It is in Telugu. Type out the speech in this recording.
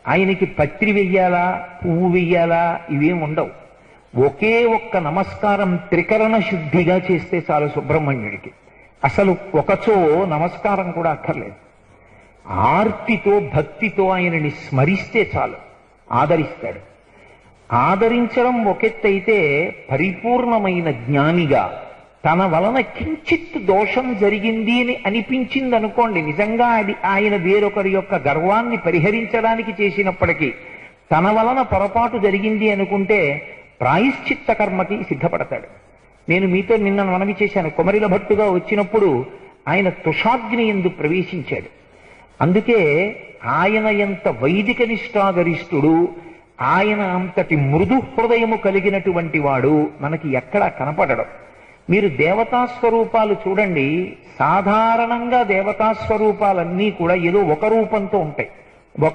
ఆయనకి పత్రి వెయ్యాలా, పువ్వు వెయ్యాలా, ఇవేం ఉండవు. ఒకే ఒక్క నమస్కారం త్రికరణ శుద్ధిగా చేస్తే చాలు సుబ్రహ్మణ్యుడికి. అసలు ఒకచో నమస్కారం కూడా అక్కర్లేదు. ఆర్తితో భక్తితో ఆయనని స్మరిస్తే చాలు, ఆదరిస్తాడు. ఆదరించడం ఒకెత్తైతే పరిపూర్ణమైన జ్ఞానిగా తన వలన కించిత్ దోషం జరిగింది అని అనిపించింది అనుకోండి, నిజంగా అది ఆయన వేరొకరి యొక్క గర్వాన్ని పరిహరించడానికి చేసినప్పటికీ తన వలన పొరపాటు జరిగింది అనుకుంటే ప్రాయశ్చిత్త కర్మకి సిద్ధపడతాడు. నేను మీతో నిన్న మనవి చేశాను, కుమరిల భట్టుగా వచ్చినప్పుడు ఆయన తుషాగ్ని యందు ప్రవేశించాడు. అందుకే ఆయన ఎంత వైదిక నిష్ఠాగరిష్ఠుడు, ఆయన అంతటి మృదు హృదయము కలిగినటువంటి వాడు మనకి ఎక్కడా కనపడడం. మీరు దేవతాస్వరూపాలు చూడండి, సాధారణంగా దేవతాస్వరూపాలన్నీ కూడా ఏదో ఒక రూపంతో ఉంటాయి. ఒక